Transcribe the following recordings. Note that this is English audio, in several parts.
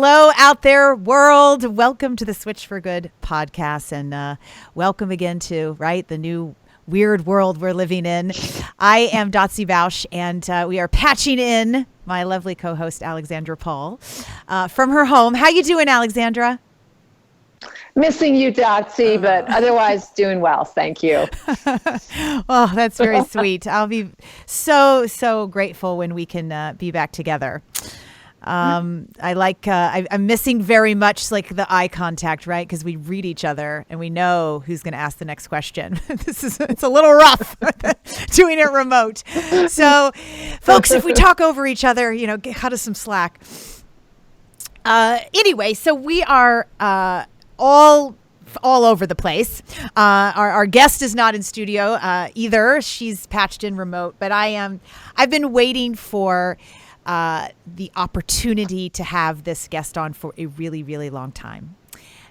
Hello out there, world. Welcome to the Switch4Good podcast, and welcome again to, the new weird world we're living in. I am Dotsie Bausch, and we are patching in my lovely co-host, Alexandra Paul, from her home. How you doing, Alexandra? Missing you, Dotsie, but otherwise doing well. Thank you. Well, that's very sweet. I'll be so grateful when we can be back together. I'm missing very much like the eye contact, right? Because we read each other and we know who's going to ask the next question. It's a little rough doing it remote. So, folks, if we talk over each other, cut us some slack. Anyway, so we are all over the place. Our guest is not in studio either. She's patched in remote, but I've been waiting for the opportunity to have this guest on for a really, really long time.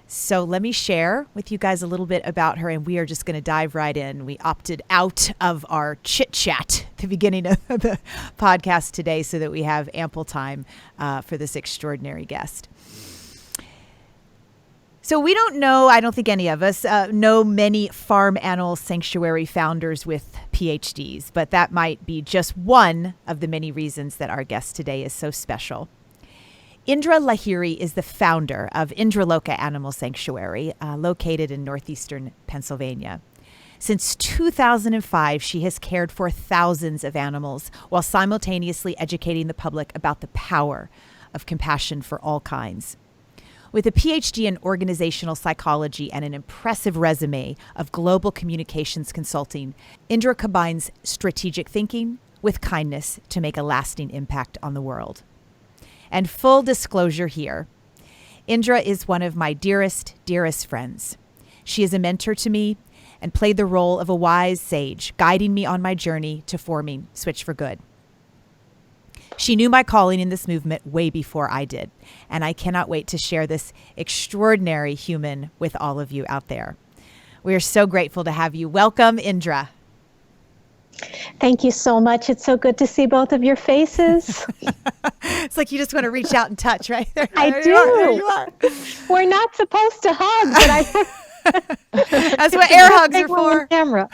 So let me share with you guys a little bit about her, and we are just going to dive right in. We opted out of our chit chat at the beginning of the podcast today so that we have ample time for this extraordinary guest. So we don't know, I don't think any of us know many farm animal sanctuary founders with PhDs, but that might be just one of the many reasons that our guest today is so special. Indra Lahiri is the founder of Indraloka Animal Sanctuary, located in northeastern Pennsylvania. Since 2005, she has cared for thousands of animals while simultaneously educating the public about the power of compassion for all kinds. With a PhD in organizational psychology and an impressive resume of global communications consulting, Indra combines strategic thinking with kindness to make a lasting impact on the world. And full disclosure here, Indra is one of my dearest friends. She is a mentor to me and played the role of a wise sage, guiding me on my journey to forming Switch4Good. She knew my calling in this movement way before I did, and I cannot wait to share this extraordinary human with all of you out there. We are so grateful to have you. Welcome, Indra. Thank you so much. It's so good to see both of your faces. It's like you just want to reach out and touch, right? I do. There you are. We're not supposed to hug, but That's what air hugs are for. Camera.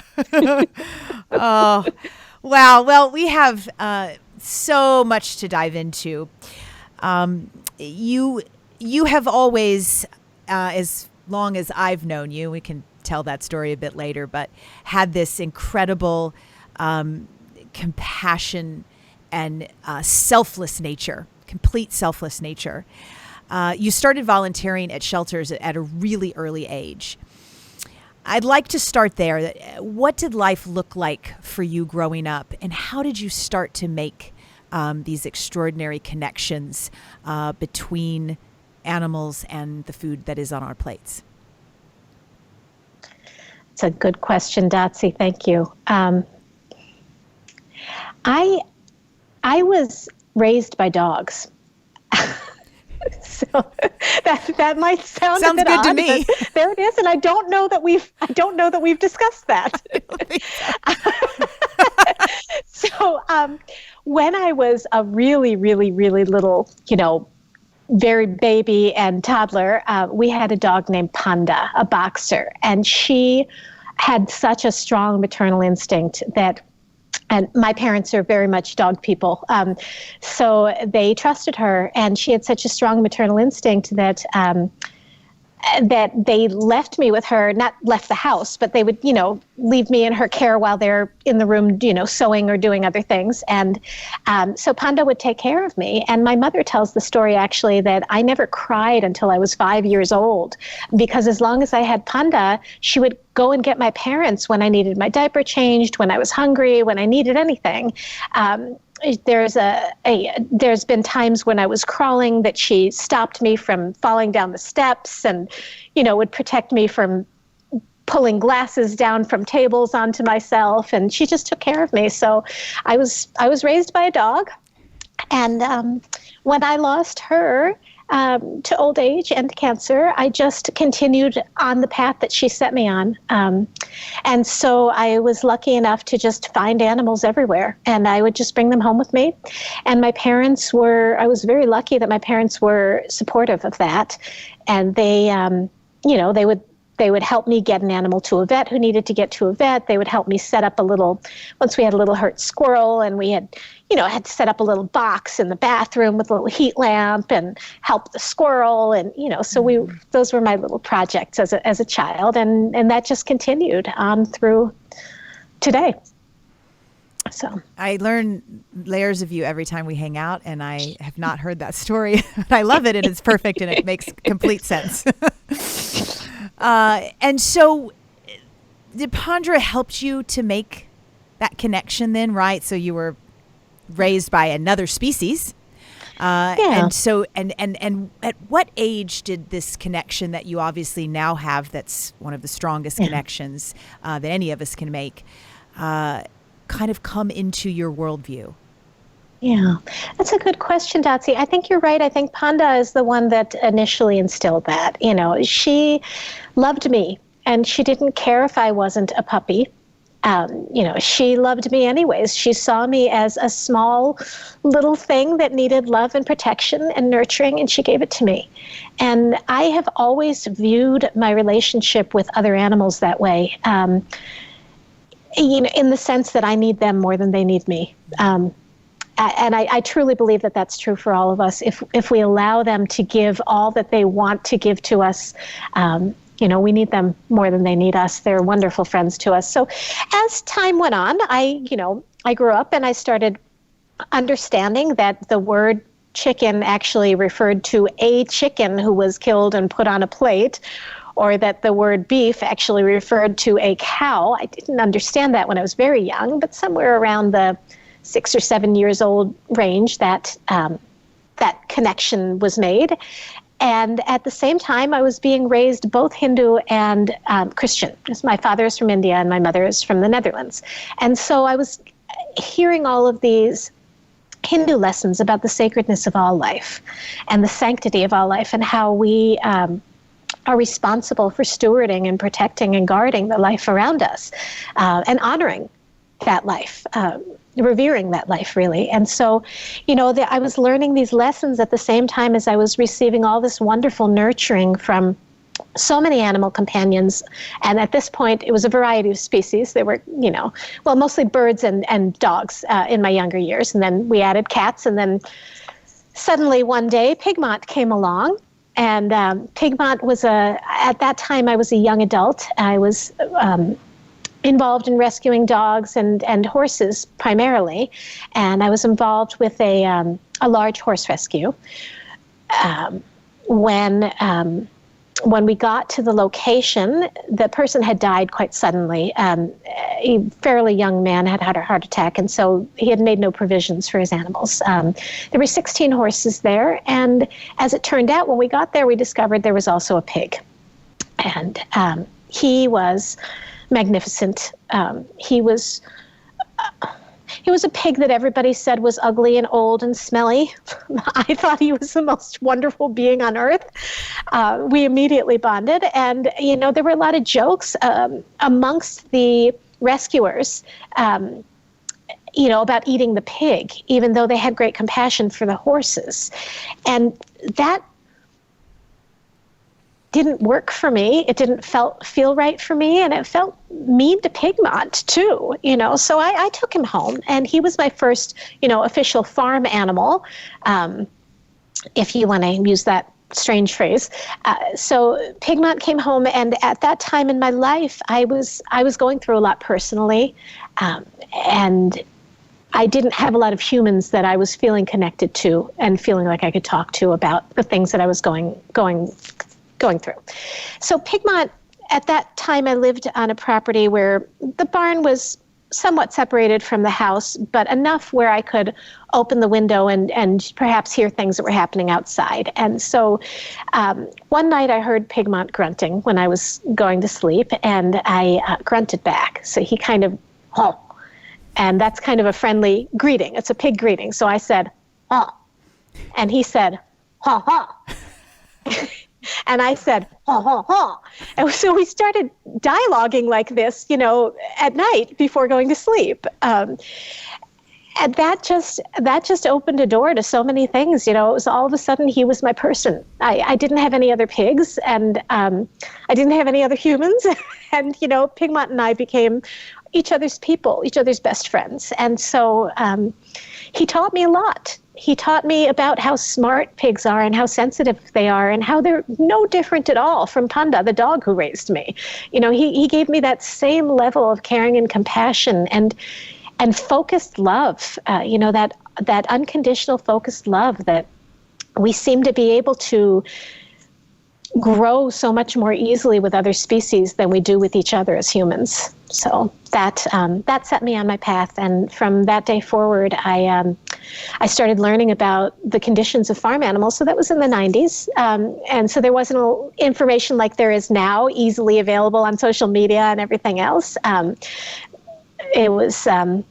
Oh, wow. Well, we have so much to dive into. You have always, as long as I've known you, we can tell that story a bit later, but had this incredible compassion and selfless nature, complete selfless nature. You started volunteering at shelters at a really early age. I'd like to start there. What did life look like for you growing up, and how did you start to make these extraordinary connections between animals and the food that is on our plates? It's a good question, Dotsie. Thank you. I was raised by dogs. So that might sounds a bit good odd, to me. There it is, and I don't know that we've discussed that. So when I was a really, really, really little, very baby and toddler, we had a dog named Panda, a boxer, and she had such a strong maternal instinct and my parents are very much dog people. So they trusted her, and she had such a strong maternal instinct that they left me with her, not left the house, but they would, leave me in her care while they're in the room, sewing or doing other things. And so Panda would take care of me. And my mother tells the story, actually, that I never cried until I was 5 years old, because as long as I had Panda, she would go and get my parents when I needed my diaper changed, when I was hungry, when I needed anything. There's been times when I was crawling that she stopped me from falling down the steps and, would protect me from pulling glasses down from tables onto myself. And she just took care of me. So I was raised by a dog. And when I lost her, to old age and cancer, I just continued on the path that she set me on. And so I was lucky enough to just find animals everywhere, and I would just bring them home with me. And my parents I was very lucky that my parents were supportive of that. And they, they would help me get an animal to a vet who needed to get to a vet. They would help me set up once we had a little hurt squirrel, and we had to set up a little box in the bathroom with a little heat lamp and help the squirrel. And, so those were my little projects as a child. And that just continued on through today. So I learn layers of you every time we hang out, and I have not heard that story. I love it, and it's perfect, and it makes complete sense. And so did Pandra help you to make that connection then, right? So you were raised by another species. Yeah. And so, and at what age did this connection that you obviously now have, that's one of the strongest connections that any of us can make, kind of come into your worldview? Yeah, that's a good question, Dotsie. I think you're right. I think Panda is the one that initially instilled that. She loved me, and she didn't care if I wasn't a puppy. She loved me anyways. She saw me as a small little thing that needed love and protection and nurturing, and she gave it to me. And I have always viewed my relationship with other animals that way, in the sense that I need them more than they need me. And I truly believe that that's true for all of us. If we allow them to give all that they want to give to us, we need them more than they need us. They're wonderful friends to us. So as time went on, I grew up, and I started understanding that the word chicken actually referred to a chicken who was killed and put on a plate, or that the word beef actually referred to a cow. I didn't understand that when I was very young, but somewhere around the 6 or 7 years old range, that connection was made. And at the same time, I was being raised both Hindu and Christian. My father is from India and my mother is from the Netherlands. And so I was hearing all of these Hindu lessons about the sacredness of all life and the sanctity of all life, and how we are responsible for stewarding and protecting and guarding the life around us, and honoring that life, revering that life, really. And so, I was learning these lessons at the same time as I was receiving all this wonderful nurturing from so many animal companions. And at this point, it was a variety of species. There were, mostly birds and dogs in my younger years. And then we added cats. And then suddenly one day, Pigmont came along. And Pigmont was at that time, I was a young adult. I was involved in rescuing dogs and horses primarily, and I was involved with a large horse rescue. When we got to the location, the person had died quite suddenly. A fairly young man had had a heart attack, and so he had made no provisions for his animals. There were 16 horses there, and as it turned out, when we got there, we discovered there was also a pig, and he was magnificent. He was a pig that everybody said was ugly and old and smelly. I thought he was the most wonderful being on earth. We immediately bonded, and there were a lot of jokes amongst the rescuers, about eating the pig, even though they had great compassion for the horses, and that didn't work for me. It didn't feel right for me, and it felt mean to Pigmont too, So I took him home, and he was my first, official farm animal, if you want to use that strange phrase. So Pigmont came home, and at that time in my life, I was going through a lot personally, and I didn't have a lot of humans that I was feeling connected to and feeling like I could talk to about the things that I was going through. So Pigmont, at that time I lived on a property where the barn was somewhat separated from the house, but enough where I could open the window and perhaps hear things that were happening outside. And so one night I heard Pigmont grunting when I was going to sleep, and I grunted back. So he kind of, oh, and that's kind of a friendly greeting. It's a pig greeting. So I said, oh, and he said, ha ha. And I said, ha, ha, ha. And so we started dialoguing like this, at night before going to sleep. And that just opened a door to so many things. It was all of a sudden he was my person. I didn't have any other pigs, and I didn't have any other humans. And, Pigmont and I became each other's people, each other's best friends. And so he taught me a lot. He taught me about how smart pigs are and how sensitive they are and how they're no different at all from Panda, the dog who raised me. He gave me that same level of caring and compassion and focused love, that unconditional focused love that we seem to be able to grow so much more easily with other species than we do with each other as humans. So that set me on my path, and from that day forward, I started learning about the conditions of farm animals. So that was in the 90s, and so there wasn't information like there is now, easily available on social media and everything else. It was, so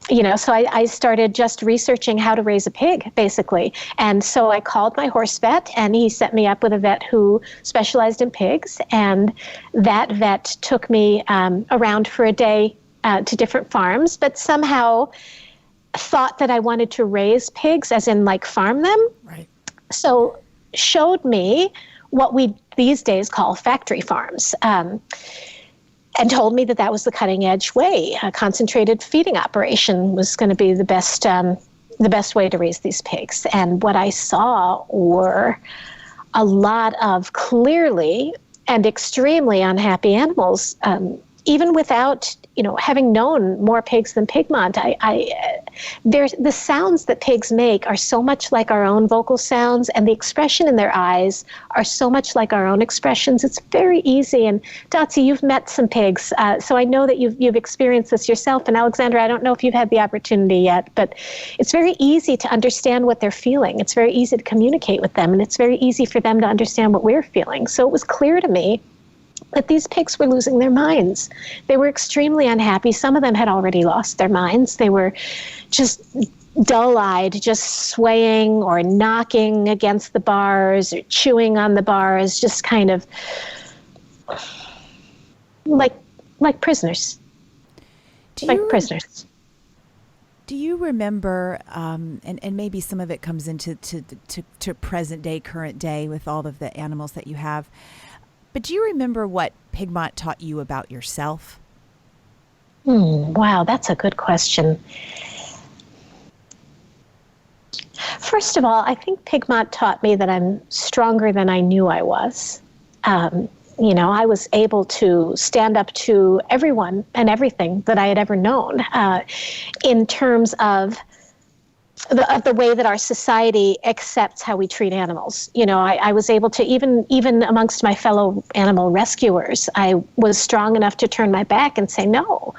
I started just researching how to raise a pig, basically. And so I called my horse vet, and he set me up with a vet who specialized in pigs. And that vet took me around for a day to different farms, but somehow thought that I wanted to raise pigs, as in like farm them. Right. So showed me what we these days call factory farms. And told me that was the cutting edge way. A concentrated feeding operation was going to be the best way to raise these pigs. And what I saw were a lot of clearly and extremely unhappy animals, even without having known more pigs than Pigmont. The sounds that pigs make are so much like our own vocal sounds, and the expression in their eyes are so much like our own expressions. It's very easy. And Dotsie, you've met some pigs, so I know that you've experienced this yourself. And Alexandra, I don't know if you've had the opportunity yet, but it's very easy to understand what they're feeling. It's very easy to communicate with them, and it's very easy for them to understand what we're feeling. So it was clear to me that these pigs were losing their minds. They were extremely unhappy. Some of them had already lost their minds. They were just dull-eyed, just swaying or knocking against the bars or chewing on the bars, just kind of like prisoners. Prisoners. Do you remember, and maybe some of it comes into to present day, current day with all of the animals that you have, but do you remember what Pigmont taught you about yourself? Wow, that's a good question. First of all, I think Pigmont taught me that I'm stronger than I knew I was. I was able to stand up to everyone and everything that I had ever known in terms of the way that our society accepts how we treat animals. I was able to, even amongst my fellow animal rescuers, I was strong enough to turn my back and say, no,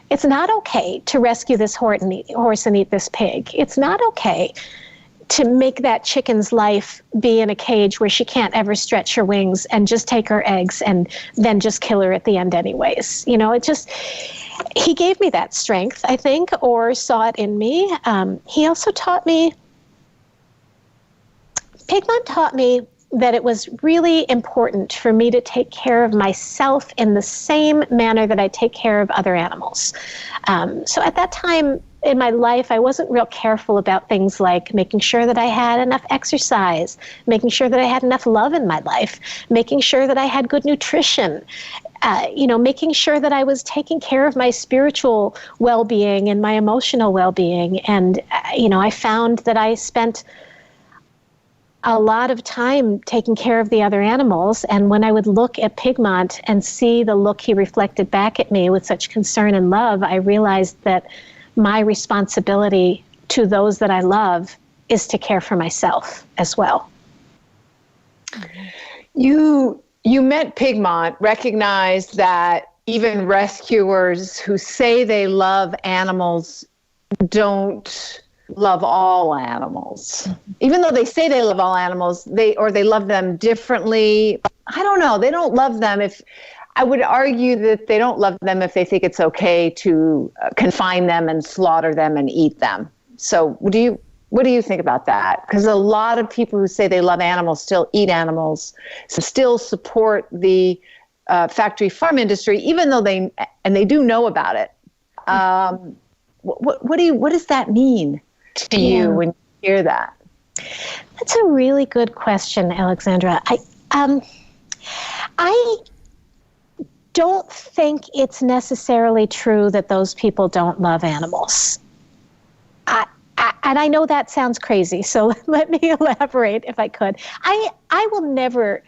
it's not okay to rescue this horse and eat this pig. It's not okay to make that chicken's life be in a cage where she can't ever stretch her wings and just take her eggs and then just kill her at the end anyways. He gave me that strength, I think, or saw it in me. He also Pigmont taught me that it was really important for me to take care of myself in the same manner that I take care of other animals. So at that time in my life, I wasn't real careful about things like making sure that I had enough exercise, making sure that I had enough love in my life, making sure that I had good nutrition, making sure that I was taking care of my spiritual well-being and my emotional well-being. And, I found that I spent a lot of time taking care of the other animals. And when I would look at Pigmont and see the look he reflected back at me with such concern and love, I realized that my responsibility to those that I love is to care for myself as well. You met Pigmont, recognized that even rescuers who say they love animals don't love all animals. Even though they say they love all animals, they love them differently. I don't know. They don't love them I would argue that they don't love them if they think it's okay to confine them and slaughter them and eat them. So would What do you think about that? Because a lot of people who say they love animals still eat animals, so still support the factory farm industry, even though they do know about it. What does that mean to you when you hear that? That's a really good question, Alexandra. I don't think it's necessarily true that those people don't love animals. And I know that sounds crazy, so let me elaborate if I could. I will never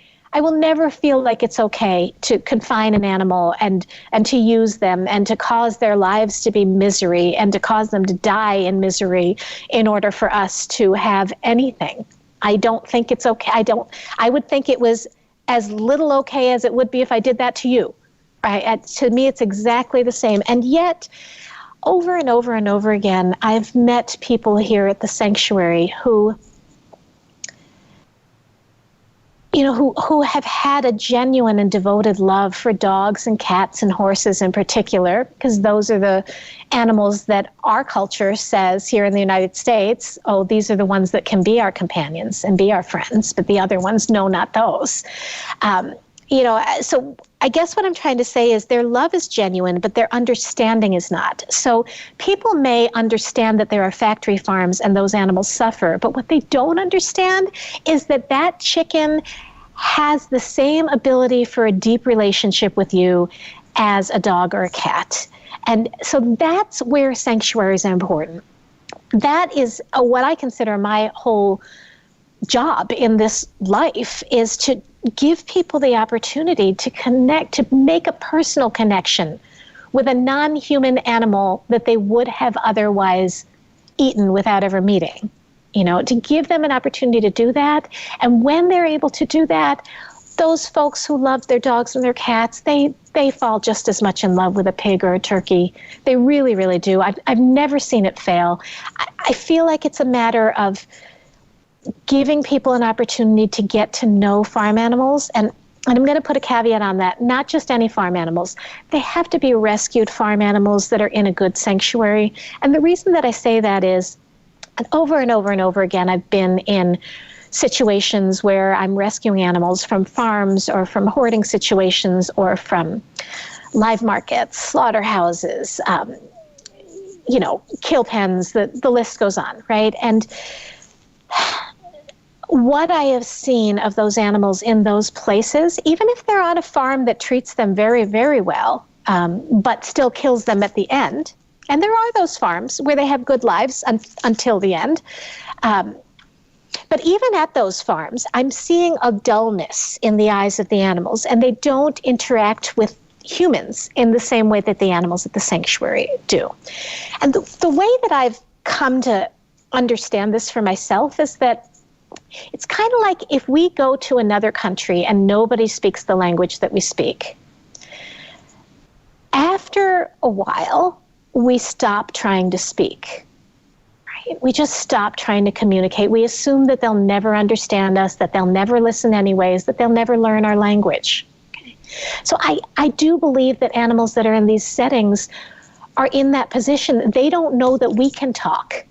feel like it's okay to confine an animal and to use them and to cause their lives to be misery and to cause them to die in misery in order for us to have anything. I don't think it's okay. I would think it was as little okay as it would be if I did that to you. Right? To me, it's exactly the same. And yet, over and over and over again, I've met people here at the sanctuary who have had a genuine and devoted love for dogs and cats and horses in particular, because those are the animals that our culture says here in the United States, oh, these are the ones that can be our companions and be our friends, but the other ones, no, not those. So I guess what I'm trying to say is their love is genuine, but their understanding is not. So people may understand that there are factory farms and those animals suffer, but what they don't understand is that chicken has the same ability for a deep relationship with you as a dog or a cat. And so that's where sanctuaries are important. That is what I consider my whole job in this life, is to give people the opportunity to connect, to make a personal connection with a non-human animal that they would have otherwise eaten without ever meeting. To give them an opportunity to do that. And when they're able to do that, those folks who love their dogs and their cats, they fall just as much in love with a pig or a turkey. They really, really do. I've never seen it fail. I feel like it's a matter of giving people an opportunity to get to know farm animals. And I'm going to put a caveat on that, not just any farm animals. They have to be rescued farm animals that are in a good sanctuary. And the reason that I say that is, over and over and over again, I've been in situations where I'm rescuing animals from farms or from hoarding situations or from live markets, slaughterhouses, kill pens, the list goes on, right? And what I have seen of those animals in those places, even if they're on a farm that treats them very, very well, but still kills them at the end, and there are those farms where they have good lives until the end, but even at those farms, I'm seeing a dullness in the eyes of the animals, and they don't interact with humans in the same way that the animals at the sanctuary do. And the way that I've come to understand this for myself is that it's kind of like if we go to another country and nobody speaks the language that we speak. After a while, we stop trying to speak. Right? We just stop trying to communicate. We assume that they'll never understand us, that they'll never listen anyways, that they'll never learn our language. Okay? So I do believe that animals that are in these settings are in that position. They don't know that we can talk.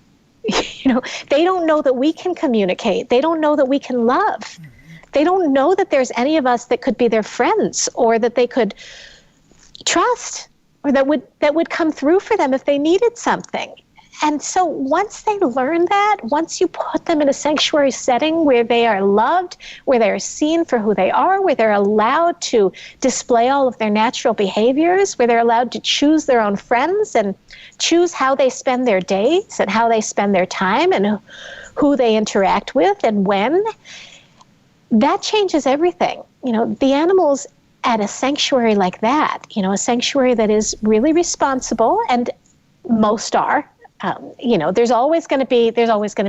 They don't know that we can communicate. They don't know that we can love. They don't know that there's any of us that could be their friends or that they could trust or that would come through for them if they needed something. And so once they learn that, once you put them in a sanctuary setting where they are loved, where they are seen for who they are, where they're allowed to display all of their natural behaviors, where they're allowed to choose their own friends and choose how they spend their days and how they spend their time and who they interact with and when, that changes everything. The animals at a sanctuary like that, a sanctuary that is really responsible, and most are, there's always going to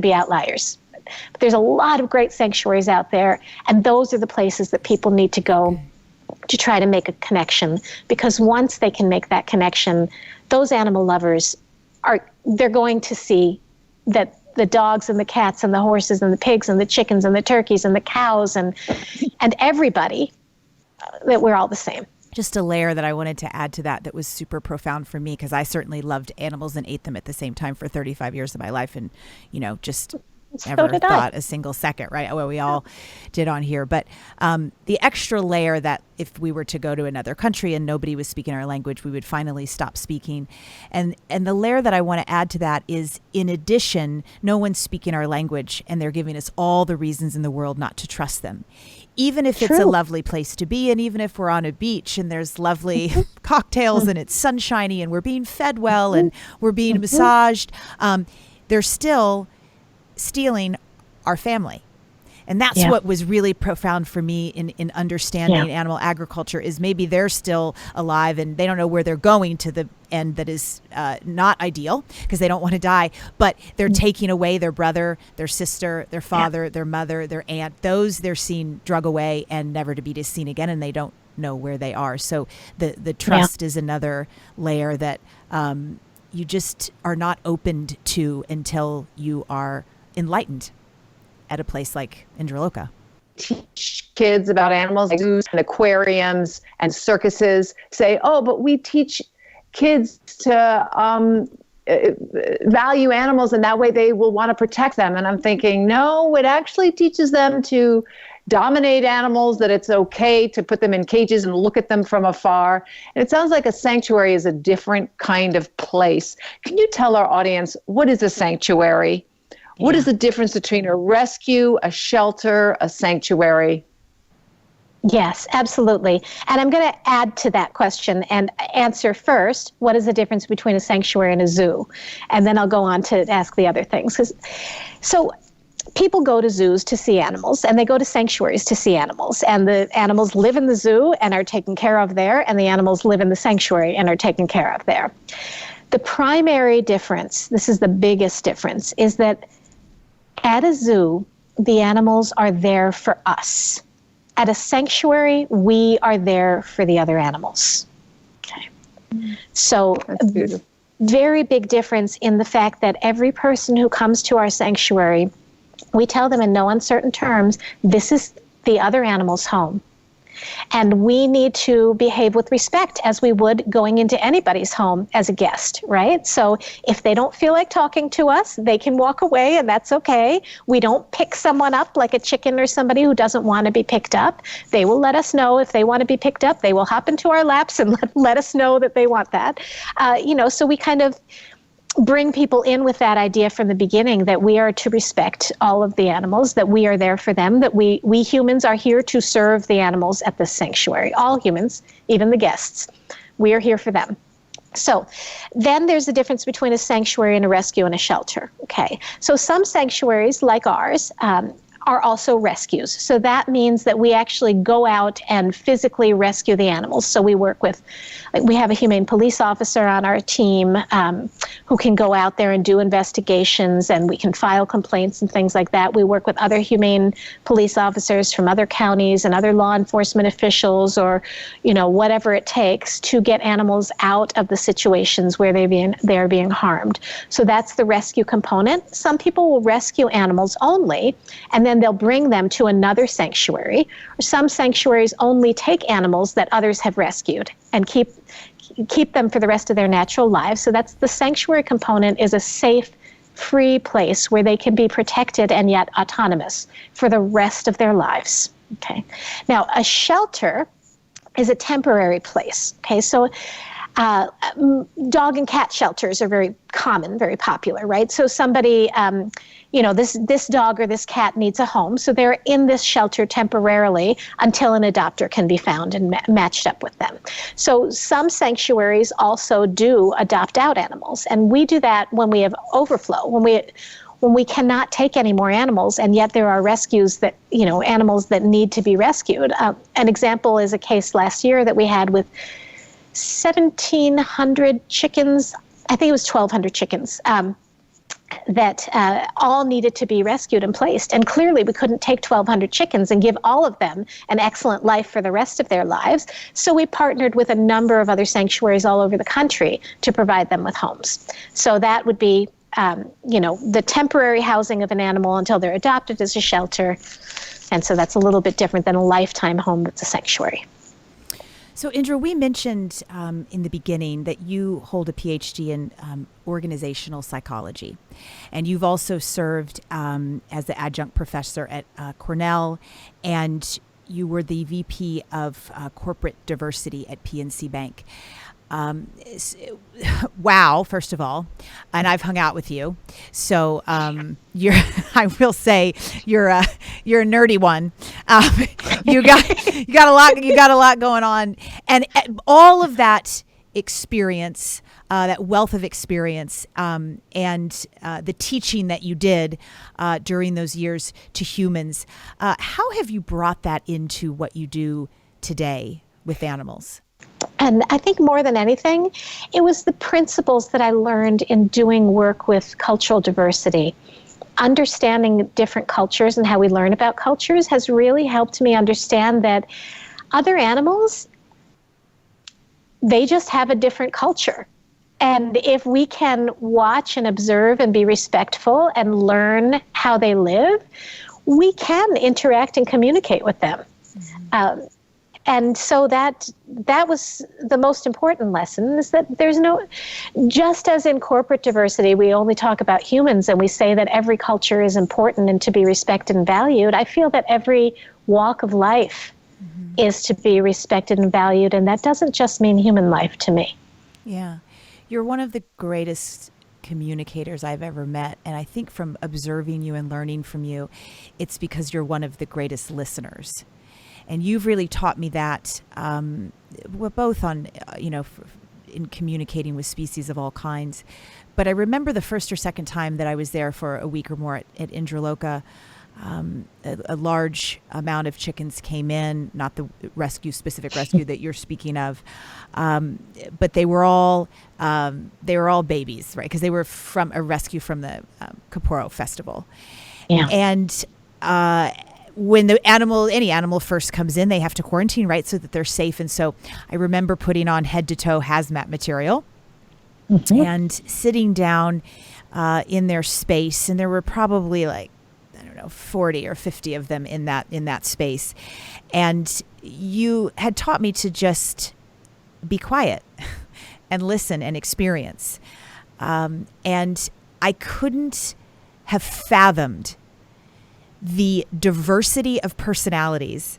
be outliers. But there's a lot of great sanctuaries out there, and those are the places that people need to go to try to make a connection, because once they can make that connection, those animal lovers they're going to see that the dogs and the cats and the horses and the pigs and the chickens and the turkeys and the cows and everybody, that we're all the same. just a layer that I wanted to add to that was super profound for me, because I certainly loved animals and ate them at the same time for 35 years of my life, and just never thought a single second, right? Well, we all did on here. But the extra layer that if we were to go to another country and nobody was speaking our language, we would finally stop speaking. And the layer that I want to add to that is, in addition, no one's speaking our language and they're giving us all the reasons in the world not to trust them. Even if it's a lovely place to be, and even if we're on a beach and there's lovely cocktails and it's sunshiny and we're being fed well and we're being massaged, they're still stealing our family. And that's what was really profound for me in understanding animal agriculture, is maybe they're still alive and they don't know where they're going to the end that is not ideal, because they don't want to die, but they're taking away their brother, their sister, their father, their mother, their aunt. Those they're seeing drug away and never to be seen again, and they don't know where they are. So the trust is another layer that you just are not opened to until you are enlightened at a place like Indraloka. Teach kids about animals, like zoos and aquariums and circuses. Say, oh, but we teach kids to value animals, and that way they will want to protect them. And I'm thinking, no, it actually teaches them to dominate animals, that it's okay to put them in cages and look at them from afar. And it sounds like a sanctuary is a different kind of place. Can you tell our audience, what is a sanctuary? What is the difference between a rescue, a shelter, a sanctuary? Yes, absolutely. And I'm going to add to that question and answer first, what is the difference between a sanctuary and a zoo? And then I'll go on to ask the other things. So people go to zoos to see animals, and they go to sanctuaries to see animals. And the animals live in the zoo and are taken care of there, and the animals live in the sanctuary and are taken care of there. The primary difference, this is the biggest difference, is that at a zoo, the animals are there for us. At a sanctuary, we are there for the other animals. Okay. So, very big difference in the fact that every person who comes to our sanctuary, we tell them in no uncertain terms, this is the other animal's home. And we need to behave with respect as we would going into anybody's home as a guest, right? So if they don't feel like talking to us, they can walk away, and that's okay. We don't pick someone up like a chicken or somebody who doesn't want to be picked up. They will let us know if they want to be picked up. They will hop into our laps and let us know that they want that. So we kind of bring people in with that idea from the beginning, that we are to respect all of the animals, that we are there for them, that we humans are here to serve the animals at the sanctuary. All humans, even the guests, we are here for them. So then there's a difference between a sanctuary and a rescue and a shelter. Okay, so some sanctuaries like ours are also rescues. So that means that we actually go out and physically rescue the animals. So we work with, we have a humane police officer on our team who can go out there and do investigations, and we can file complaints and things like that. We work with other humane police officers from other counties and other law enforcement officials, or, whatever it takes to get animals out of the situations where they are being harmed. So that's the rescue component. Some people will rescue animals only, and then they'll bring them to another sanctuary. Some sanctuaries only take animals that others have rescued and keep them for the rest of their natural lives. So that's the sanctuary component, is a safe, free place where they can be protected and yet autonomous for the rest of their lives. Okay. Now, a shelter is a temporary place. Okay, so dog and cat shelters are very common, very popular, right? So somebody, this dog or this cat needs a home, so they're in this shelter temporarily until an adopter can be found and matched up with them. So some sanctuaries also do adopt out animals, and we do that when we have overflow, when we cannot take any more animals, and yet there are rescues that, animals that need to be rescued. An example is a case last year that we had with 1,700 chickens, I think it was 1,200 chickens, that all needed to be rescued and placed. And clearly we couldn't take 1,200 chickens and give all of them an excellent life for the rest of their lives. So we partnered with a number of other sanctuaries all over the country to provide them with homes. So that would be, the temporary housing of an animal until they're adopted as a shelter. And so that's a little bit different than a lifetime home that's a sanctuary. So, Indra, we mentioned in the beginning that you hold a PhD in organizational psychology, and you've also served as the adjunct professor at Cornell, and you were the VP of corporate diversity at PNC Bank. Wow, first of all, and I've hung out with you, so you're. I will say you're a nerdy one. You got a lot going on, and all of that experience, that wealth of experience, and the teaching that you did during those years to humans. How have you brought that into what you do today with animals? And I think more than anything, it was the principles that I learned in doing work with cultural diversity. Understanding different cultures and how we learn about cultures has really helped me understand that other animals, they just have a different culture. And if we can watch and observe and be respectful and learn how they live, we can interact and communicate with them. Mm-hmm. And so that was the most important lesson, is that there's no, just as in corporate diversity, we only talk about humans and we say that every culture is important and to be respected and valued. I feel that every walk of life is to be respected and valued. And that doesn't just mean human life to me. Yeah. You're one of the greatest communicators I've ever met. And I think from observing you and learning from you, it's because you're one of the greatest listeners. And you've really taught me that, both on, in communicating with species of all kinds. But I remember the first or second time that I was there for a week or more at Indraloka, a large amount of chickens came in, not the specific rescue that you're speaking of, but they were all babies, right? Because they were from a rescue from the Caporo Festival. Yeah. And when any animal first comes in, they have to quarantine, right, so that they're safe. And so I remember putting on head to toe hazmat material and sitting down in their space. And there were probably 40 or 50 of them in that space. And you had taught me to just be quiet and listen and experience. And I couldn't have fathomed the diversity of personalities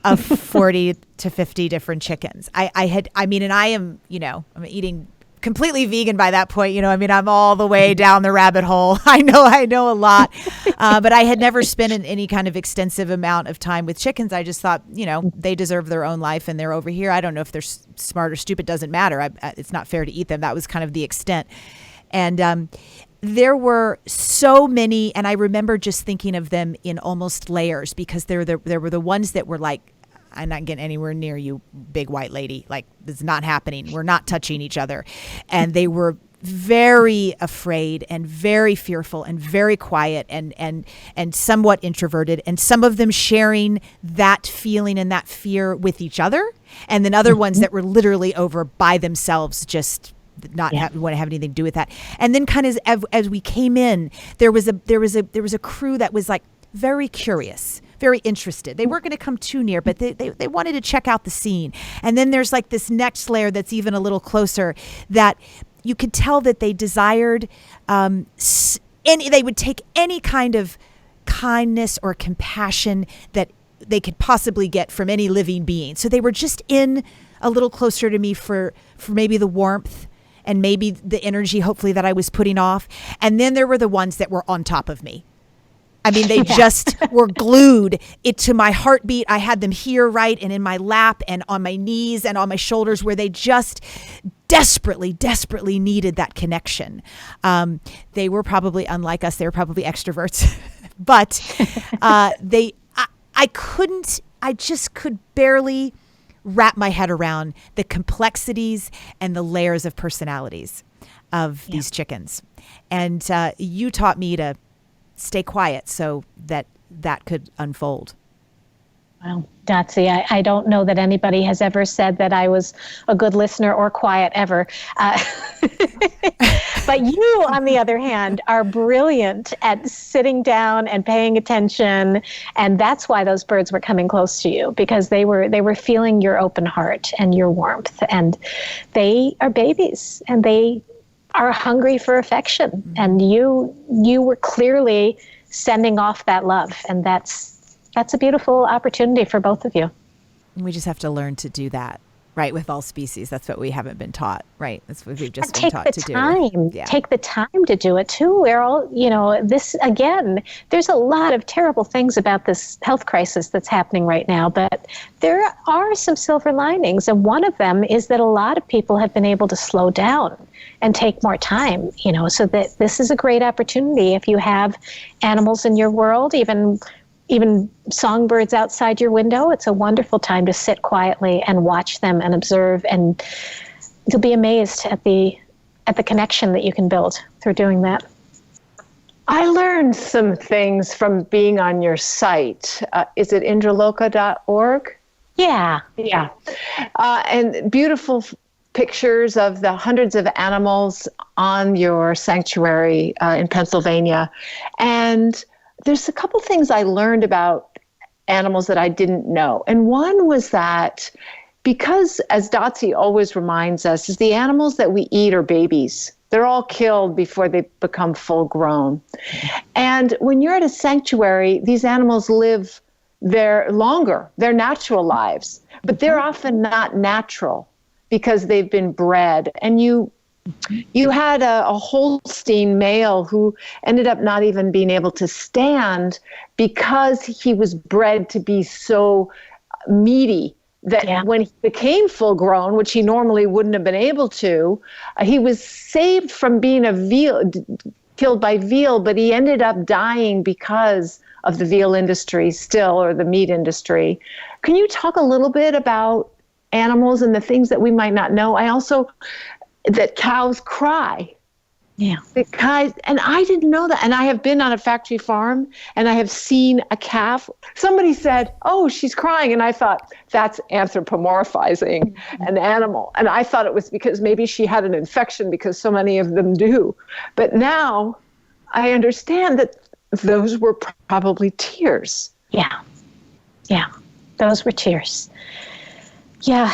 of 40 to 50 different chickens. I'm eating completely vegan by that point. I'm all the way down the rabbit hole. I know a lot, but I had never spent any kind of extensive amount of time with chickens. I just thought, they deserve their own life and they're over here. I don't know if they're smart or stupid, doesn't matter. It's not fair to eat them. That was kind of the extent. And, there were so many, and I remember just thinking of them in almost layers, because there were the ones that were like, I'm not getting anywhere near you, big white lady. Like, this is not happening. We're not touching each other. And they were very afraid and very fearful and very quiet and somewhat introverted. And some of them sharing that feeling and that fear with each other. And then other ones that were literally over by themselves, just not want to have anything to do with that. And then kind of as we came in, there was a crew that was like very curious, very interested. They weren't going to come too near, but they wanted to check out the scene. And then there's like this next layer that's even a little closer, that you could tell that they desired they would take any kind of kindness or compassion that they could possibly get from any living being. So they were just in a little closer to me for maybe the warmth and maybe the energy, hopefully, that I was putting off. And then there were the ones that were on top of me. I mean, they just were glued to my heartbeat. I had them here, right, and in my lap and on my knees and on my shoulders, where they just desperately, desperately needed that connection. They were probably unlike us. They were probably extroverts. But I just could barely wrap my head around the complexities and the layers of personalities of these chickens. And you taught me to stay quiet so that could unfold. Well, Dotsie, I don't know that anybody has ever said that I was a good listener or quiet ever. But you, on the other hand, are brilliant at sitting down and paying attention. And that's why those birds were coming close to you, because they were feeling your open heart and your warmth. And they are babies, and they are hungry for affection. Mm-hmm. And you were clearly sending off that love. And that's a beautiful opportunity for both of you. We just have to learn to do that, right? With all species. That's what we haven't been taught, right? That's what we've just been taught to do. Take the time to do it too. We're all, this, again, there's a lot of terrible things about this health crisis that's happening right now, but there are some silver linings. And one of them is that a lot of people have been able to slow down and take more time, so that this is a great opportunity. If you have animals in your world, even songbirds outside your window, it's a wonderful time to sit quietly and watch them and observe, and you'll be amazed at the connection that you can build through doing that. I learned some things from being on your site. Is it indraloka.org? Yeah. And beautiful pictures of the hundreds of animals on your sanctuary in Pennsylvania. And there's a couple things I learned about animals that I didn't know. And one was that because, as Dotsie always reminds us, is the animals that we eat are babies. They're all killed before they become full grown. And when you're at a sanctuary, these animals live their natural lives, but they're often not natural because they've been bred. And you had a Holstein male who ended up not even being able to stand because he was bred to be so meaty that when he became full grown, which he normally wouldn't have been able to, he was saved from being killed by veal, but he ended up dying because of the veal industry still, or the meat industry. Can you talk a little bit about animals and the things that we might not know? That cows cry. Yeah. And I didn't know that. And I have been on a factory farm and I have seen a calf. Somebody said, "Oh, she's crying." And I thought, that's anthropomorphizing an animal. And I thought it was because maybe she had an infection, because so many of them do. But now I understand that those were probably tears. Yeah. Those were tears. Yeah.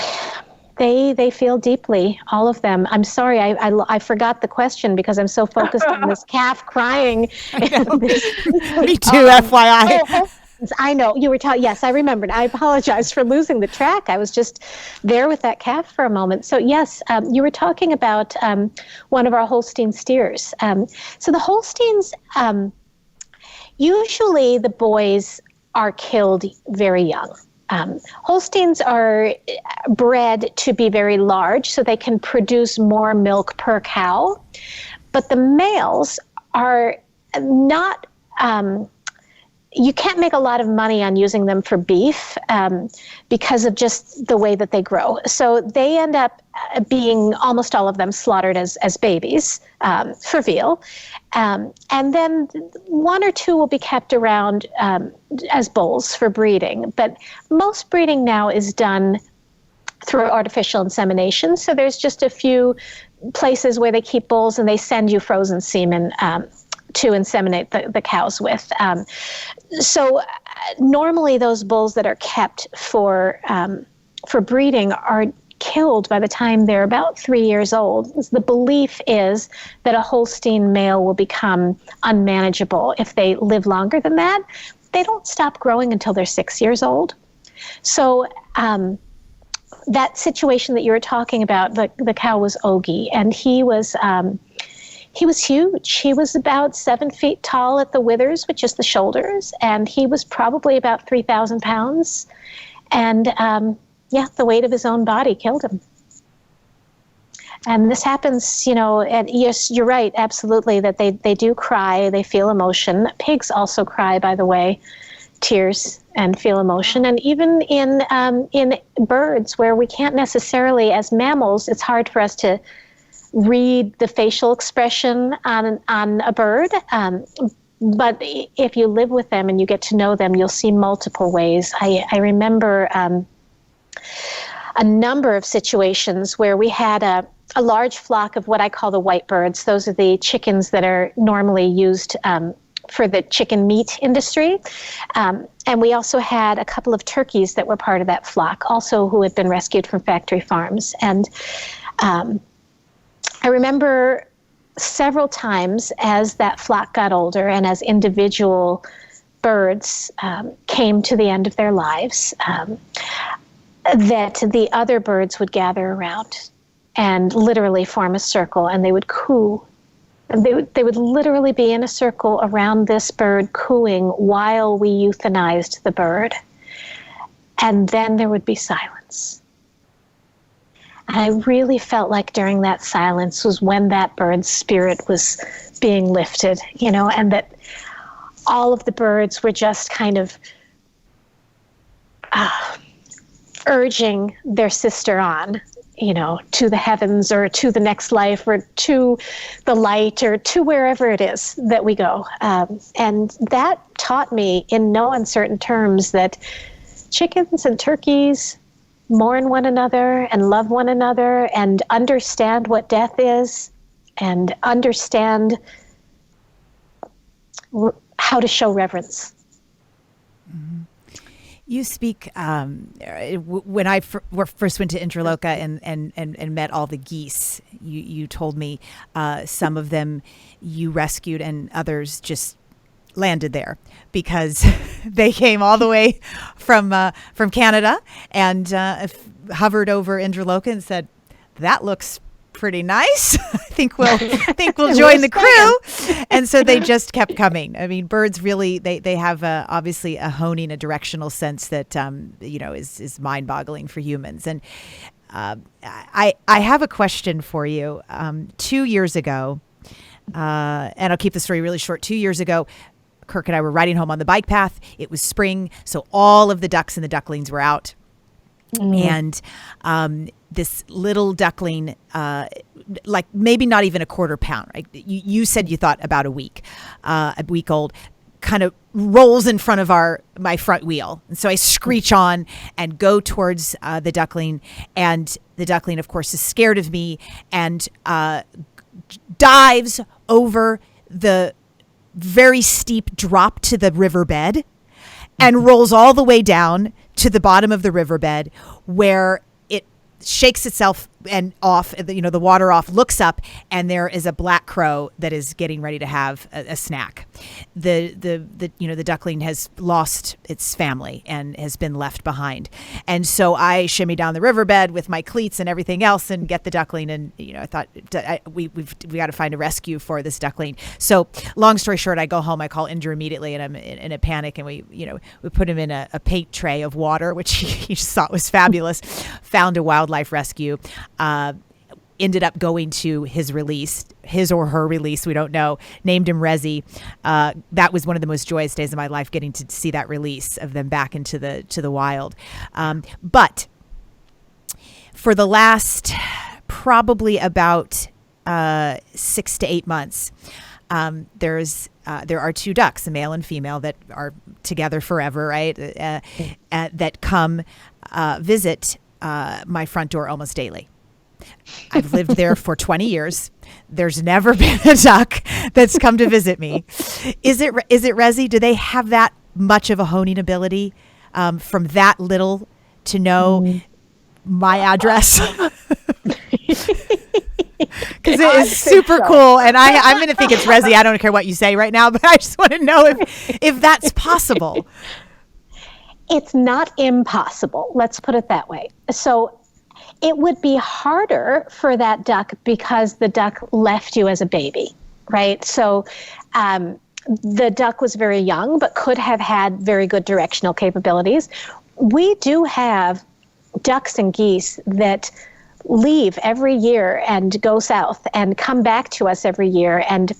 They feel deeply, all of them. I'm sorry, I forgot the question because I'm so focused on this calf crying. Me too, FYI. I know, you were talking, yes, I remembered. I apologize for losing the track. I was just there with that calf for a moment. So yes, you were talking about one of our Holstein steers. So the Holsteins, usually the boys are killed very young. Holsteins are bred to be very large, so they can produce more milk per cow. But the males are not, you can't make a lot of money on using them for beef because of just the way that they grow. So they end up being, almost all of them, slaughtered as babies for veal. And then one or two will be kept around as bulls for breeding. But most breeding now is done through artificial insemination. So there's just a few places where they keep bulls and they send you frozen semen to inseminate the cows with. So normally those bulls that are kept for breeding are killed by the time they're about 3 years old. The belief is that a Holstein male will become unmanageable if they live longer than that. They don't stop growing until they're 6 years old. So that situation that you were talking about, the cow was Ogie, and he was huge. He was about 7 feet tall at the withers, which is the shoulders, and he was probably about 3,000 pounds. And the weight of his own body killed him. And this happens, and yes, you're right, absolutely, that they do cry, they feel emotion. Pigs also cry, by the way, tears and feel emotion. And even in birds, where we can't necessarily, as mammals, it's hard for us to read the facial expression on a bird. But if you live with them and you get to know them, you'll see multiple ways. I remember a number of situations where we had a large flock of what I call the white birds. Those are the chickens that are normally used for the chicken meat industry. And we also had a couple of turkeys that were part of that flock, also who had been rescued from factory farms. And I remember several times as that flock got older and as individual birds came to the end of their lives, that the other birds would gather around and literally form a circle, and they would coo. They would literally be in a circle around this bird cooing while we euthanized the bird. And then there would be silence. And I really felt like during that silence was when that bird's spirit was being lifted, and that all of the birds were just kind of urging their sister on, to the heavens or to the next life or to the light or to wherever it is that we go. And that taught me in no uncertain terms that chickens and turkeys mourn one another and love one another and understand what death is and understand how to show reverence. Mm-hmm. You speak, when I first went to Indraloka and met all the geese, you told me some of them you rescued and others just landed there because they came all the way from Canada and hovered over Indraloka and said, "That looks pretty nice. I think we'll join the crew." And so they just kept coming. I mean, birds really, they have obviously a honing, a directional sense that, is mind-boggling for humans. And I have a question for you. 2 years ago, and I'll keep the story really short. 2 years ago, Kirk and I were riding home on the bike path. It was spring, so all of the ducks and the ducklings were out. Mm. And this little duckling, like maybe not even a quarter pound, right? You said you thought about a week old, kind of rolls in front of my front wheel. And so I screech on and go towards the duckling. And the duckling, of course, is scared of me and dives over the very steep drop to the riverbed and rolls all the way down to the bottom of the riverbed where it shakes itself and off, the water off, looks up, and there is a black crow that is getting ready to have a snack. The duckling has lost its family and has been left behind. And so I shimmy down the riverbed with my cleats and everything else and get the duckling. And, I thought we got to find a rescue for this duckling. So long story short, I go home, I call Indra immediately, and I'm in a panic. And we put him in a paint tray of water, which he just thought was fabulous. Found a wildlife rescue. Ended up going to his or her release, we don't know, named him Rezzy. That was one of the most joyous days of my life, getting to see that release of them back into the wild. But for the last probably about 6 to 8 months, there are two ducks, a male and female, that are together forever, right? That come visit my front door almost daily. I've lived there for 20 years. There's never been a duck that's come to visit me. Is it Rezzy? Do they have that much of a honing ability from that little to know my address? Because it is super cool. And I'm going to think it's Rezzy. I don't care what you say right now, but I just want to know if that's possible. It's not impossible. Let's put it that way. So it would be harder for that duck because the duck left you as a baby, right? So the duck was very young, but could have had very good directional capabilities. We do have ducks and geese that leave every year and go south and come back to us every year. And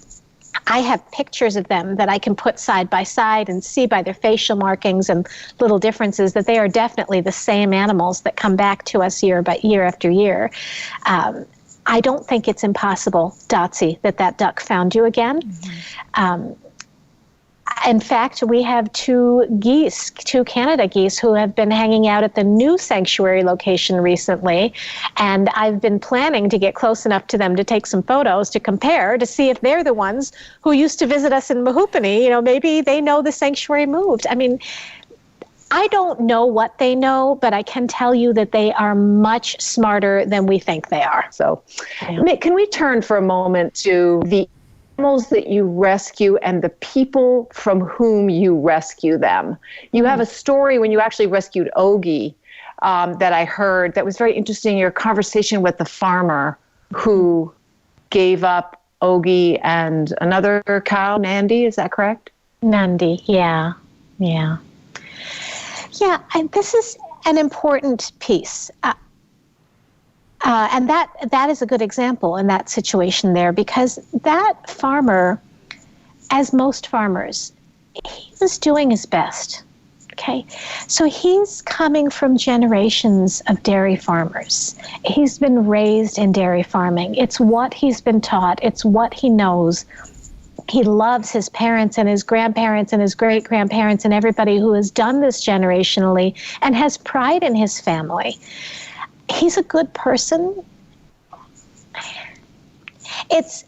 I have pictures of them that I can put side by side and see by their facial markings and little differences that they are definitely the same animals that come back to us year after year. I don't think it's impossible, Dotsie, that duck found you again. Mm-hmm. In fact, we have two Canada geese, who have been hanging out at the new sanctuary location recently. And I've been planning to get close enough to them to take some photos to compare, to see if they're the ones who used to visit us in Mahoopany. You know, maybe they know the sanctuary moved. I mean, I don't know what they know, but I can tell you that they are much smarter than we think they are. So, can we turn for a moment to the animals that you rescue and the people from whom you rescue them? You have a story when you actually rescued Ogie that I heard that was very interesting. Your conversation with the farmer who gave up Ogie and another cow, Nandi, is that correct? Nandi, yeah. And this is an important piece. And that is a good example in that situation there, because that farmer, as most farmers, he was doing his best. Okay, so he's coming from generations of dairy farmers. He's been raised in dairy farming. It's what he's been taught. It's what he knows. He loves his parents and his grandparents and his great-grandparents and everybody who has done this generationally and has pride in his family. He's a good person. This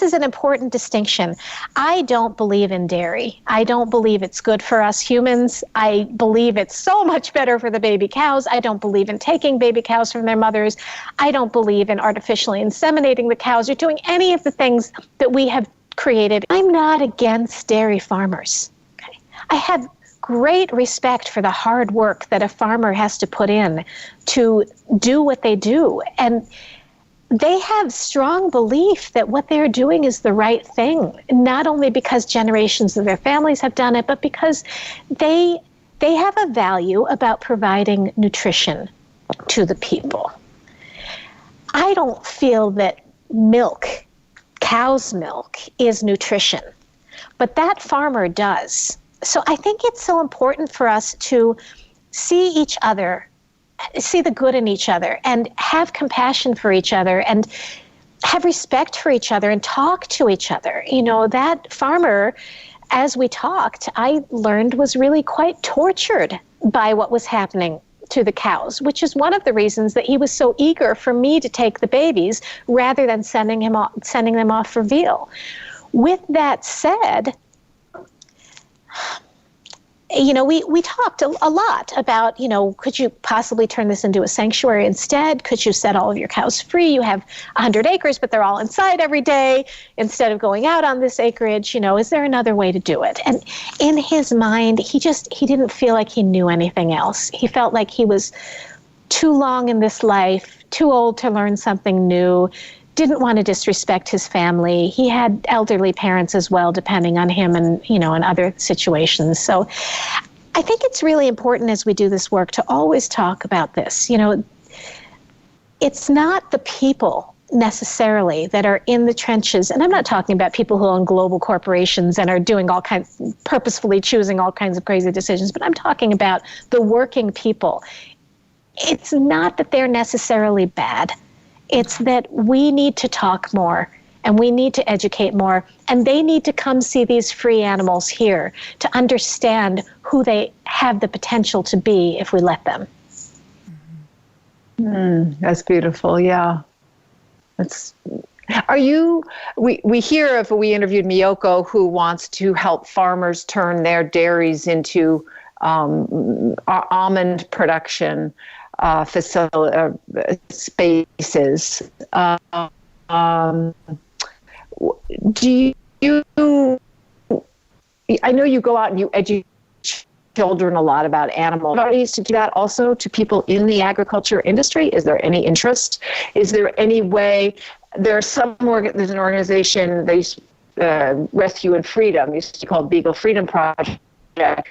is an important distinction. I don't believe in dairy. I don't believe it's good for us humans. I believe it's so much better for the baby cows. I don't believe in taking baby cows from their mothers. I don't believe in artificially inseminating the cows or doing any of the things that we have created. I'm not against dairy farmers. Okay? I have great respect for the hard work that a farmer has to put in to do what they do. And they have strong belief that what they're doing is the right thing, not only because generations of their families have done it, but because they have a value about providing nutrition to the people. I don't feel that milk, cow's milk, is nutrition, but that farmer does. So I think it's so important for us to see each other, see the good in each other, and have compassion for each other, and have respect for each other, and talk to each other. You know, that farmer, as we talked, I learned was really quite tortured by what was happening to the cows, which is one of the reasons that he was so eager for me to take the babies rather than sending them off for veal. With that said, you know, we talked a lot about, you know, could you possibly turn this into a sanctuary instead? Could you set all of your cows free? You have 100 acres, but they're all inside every day instead of going out on this acreage. You know, is there another way to do it? And in his mind, he didn't feel like he knew anything else. He felt like he was too long in this life, too old to learn something new, didn't want to disrespect his family. He had elderly parents as well, depending on him and, you know, in other situations. So I think it's really important as we do this work to always talk about this. You know, it's not the people necessarily that are in the trenches. And I'm not talking about people who own global corporations and are doing all kinds, purposefully choosing all kinds of crazy decisions, but I'm talking about the working people. It's not that they're necessarily bad. It's that we need to talk more, and we need to educate more, and they need to come see these free animals here to understand who they have the potential to be if we let them. That's beautiful. Yeah. We hear of, we interviewed Miyoko, who wants to help farmers turn their dairies into almond production spaces. Do you, I know you go out and you educate children a lot about animals. Ways to do that also to people in the agriculture industry? Is there any interest? Is there any way? There's an organization, Rescue and Freedom, used to be called Beagle Freedom Project,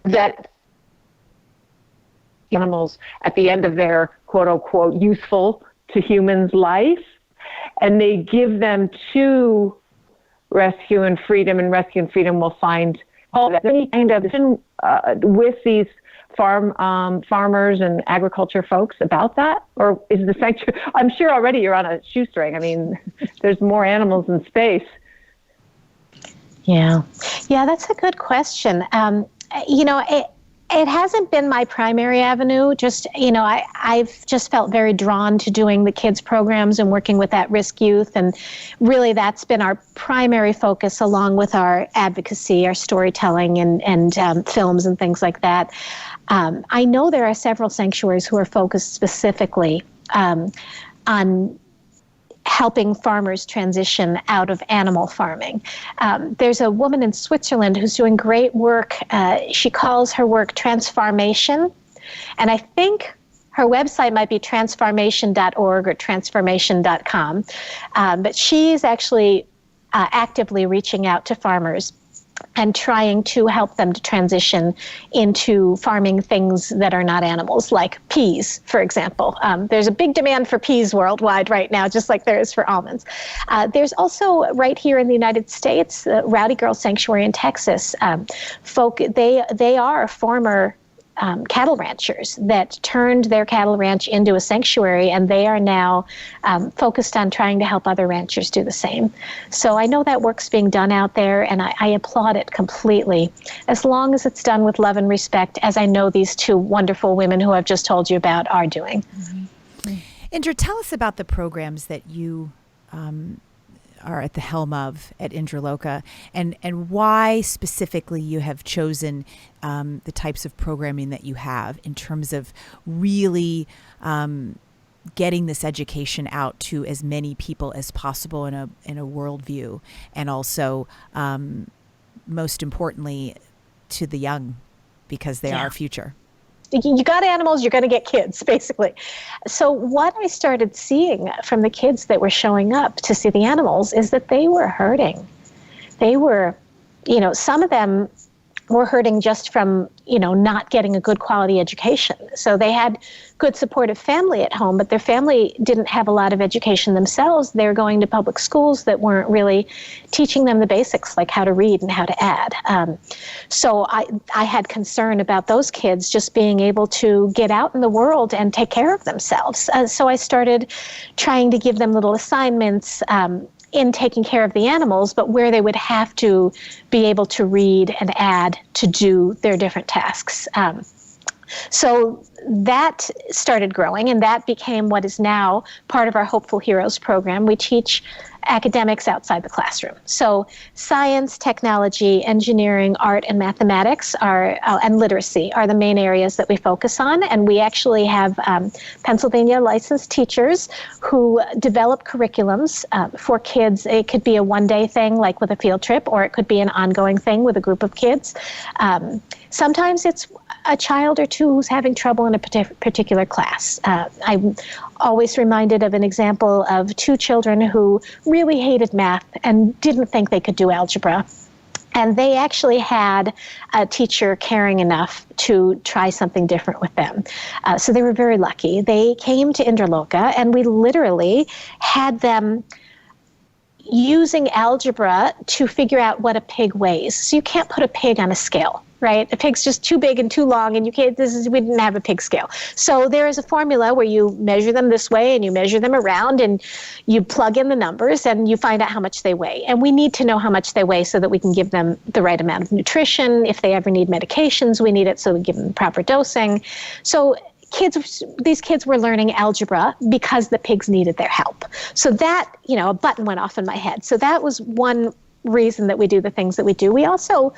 that animals at the end of their quote unquote useful to humans life, and they give them to Rescue and Freedom, and Rescue and Freedom will find any kind of with these farmers and agriculture folks about that? Or is the sanctuary, I'm sure already you're on a shoestring. I mean, there's more animals in space. Yeah, that's a good question. It hasn't been my primary avenue. Just, I've just felt very drawn to doing the kids programs and working with at-risk youth. And really that's been our primary focus, along with our advocacy, our storytelling, and films and things like that. I know there are several sanctuaries who are focused specifically on helping farmers transition out of animal farming. There's a woman in Switzerland who's doing great work. She calls her work Transformation, and I think her website might be transformation.org or transformation.com, but she's actually actively reaching out to farmers and trying to help them to transition into farming things that are not animals, like peas, for example. There's a big demand for peas worldwide right now, just like there is for almonds. There's also, right here in the United States, the Rowdy Girl Sanctuary in Texas. They are former cattle ranchers that turned their cattle ranch into a sanctuary, and they are now focused on trying to help other ranchers do the same. So I know that work's being done out there, and I applaud it completely, as long as it's done with love and respect, as I know these two wonderful women who I've just told you about are doing. Mm-hmm. Indra, tell us about the programs that you are at the helm of at Indraloka, and why specifically you have chosen the types of programming that you have in terms of really getting this education out to as many people as possible in a worldview, and also most importantly to the young, because they are our future. You got animals, you're going to get kids, basically. So what I started seeing from the kids that were showing up to see the animals is that they were hurting. They were, some of them were hurting just from, not getting a good quality education. So they had good supportive family at home, but their family didn't have a lot of education themselves. They were going to public schools that weren't really teaching them the basics, like how to read and how to add. So I had concern about those kids just being able to get out in the world and take care of themselves. So I started trying to give them little assignments in taking care of the animals, but where they would have to be able to read and add to do their different tasks. So that started growing, and that became what is now part of our Hopeful Heroes program. We teach academics outside the classroom. So science, technology, engineering, art, and mathematics and literacy are the main areas that we focus on. And we actually have Pennsylvania licensed teachers who develop curriculums for kids. It could be a one-day thing, like with a field trip, or it could be an ongoing thing with a group of kids. Sometimes it's a child or two who's having trouble in a particular class. I'm always reminded of an example of two children who really hated math and didn't think they could do algebra. And they actually had a teacher caring enough to try something different with them. So they were very lucky. They came to Indraloka, and we literally had them using algebra to figure out what a pig weighs. So you can't put a pig on a scale, right? A pig's just too big and too long, and we didn't have a pig scale. So there is a formula where you measure them this way and you measure them around, and you plug in the numbers and you find out how much they weigh. And we need to know how much they weigh so that we can give them the right amount of nutrition. If they ever need medications, we need it so we give them proper dosing. So these kids were learning algebra because the pigs needed their help. So that, a button went off in my head. So that was one reason that we do the things that we do. We also,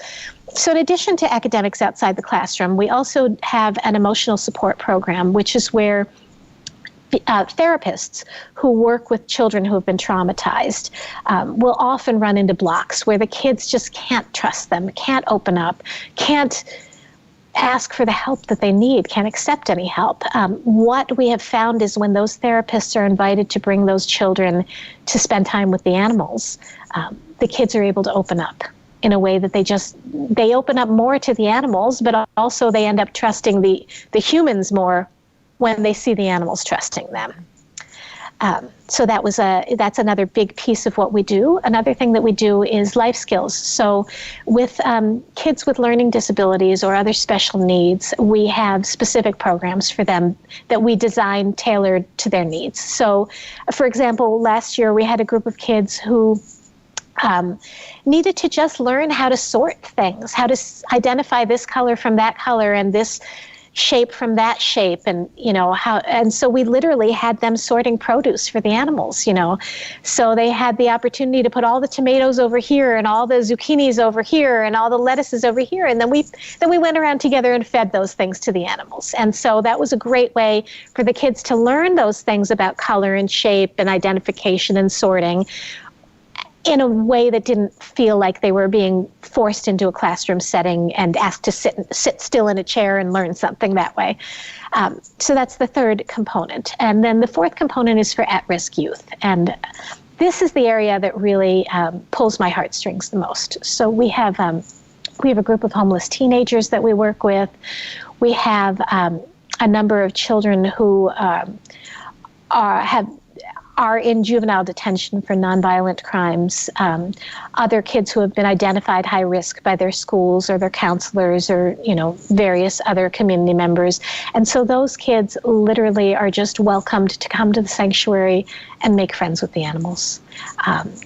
so in addition to academics outside the classroom, we also have an emotional support program, which is where therapists who work with children who have been traumatized will often run into blocks where the kids just can't trust them, can't open up, can't ask for the help that they need, can't accept any help. What we have found is when those therapists are invited to bring those children to spend time with the animals, the kids are able to open up in a way that they open up more to the animals, but also they end up trusting the humans more when they see the animals trusting them. So that's another big piece of what we do. Another thing that we do is life skills. So with kids with learning disabilities or other special needs, we have specific programs for them that we design tailored to their needs. So, for example, last year we had a group of kids who needed to just learn how to sort things, how to identify this color from that color and this shape from that shape, and and so we literally had them sorting produce for the animals, so they had the opportunity to put all the tomatoes over here and all the zucchinis over here and all the lettuces over here, and then we went around together and fed those things to the animals. And so that was a great way for the kids to learn those things about color and shape and identification and sorting in a way that didn't feel like they were being forced into a classroom setting and asked to sit still in a chair and learn something that way. So that's the third component. And then the fourth component is for at-risk youth. And this is the area that really pulls my heartstrings the most. So we have a group of homeless teenagers that we work with. We have a number of children who are in juvenile detention for nonviolent crimes, other kids who have been identified high risk by their schools or their counselors or, various other community members. And so those kids literally are just welcomed to come to the sanctuary and make friends with the animals.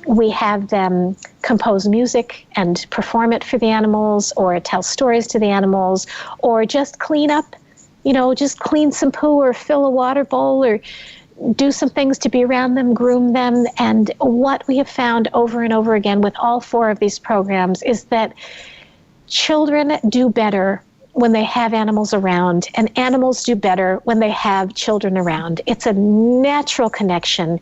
We have them compose music and perform it for the animals, or tell stories to the animals, or just clean up, just clean some poo or fill a water bowl or do some things to be around them, groom them. And what we have found over and over again with all four of these programs is that children do better when they have animals around, and animals do better when they have children around. It's a natural connection.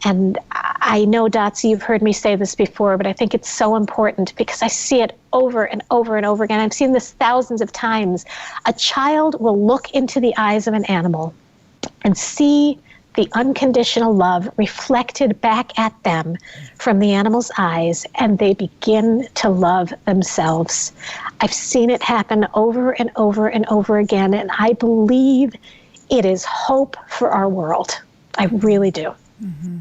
And I know, Dotsie, you've heard me say this before, but I think it's so important because I see it over and over and over again. I've seen this thousands of times. A child will look into the eyes of an animal and see the unconditional love reflected back at them from the animal's eyes, and they begin to love themselves. I've seen it happen over and over and over again, and I believe it is hope for our world. I really do. Mm-hmm.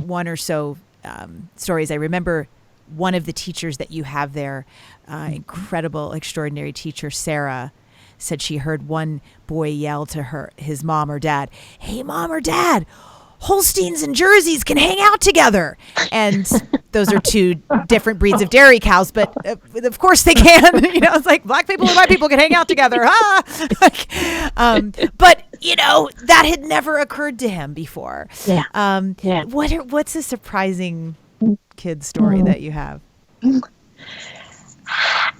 One or so stories. I remember one of the teachers that you have there, incredible, extraordinary teacher, Sarah, said she heard one boy yell to his mom or dad, "Hey, Mom or Dad, Holsteins and Jerseys can hang out together." And those are two different breeds of dairy cows, but of course they can. It's like black people and white people can hang out together. But that had never occurred to him before. Yeah. What's a surprising kid story that you have?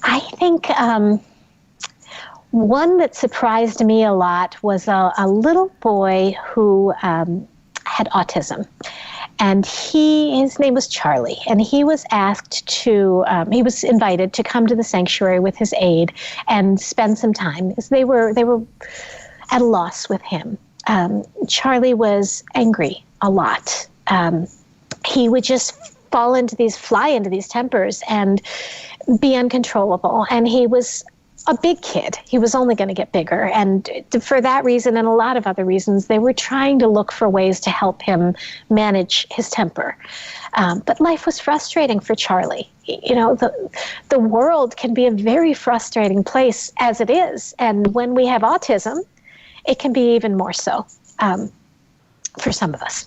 I think one that surprised me a lot was a little boy who had autism. And his name was Charlie, and he was he was invited to come to the sanctuary with his aide and spend some time, because they were at a loss with him. Charlie was angry a lot. He would just fly into these tempers and be uncontrollable. And he was a big kid. He was only going to get bigger. And for that reason and a lot of other reasons, they were trying to look for ways to help him manage his temper. But life was frustrating for Charlie. The world can be a very frustrating place as it is. And when we have autism, it can be even more so for some of us,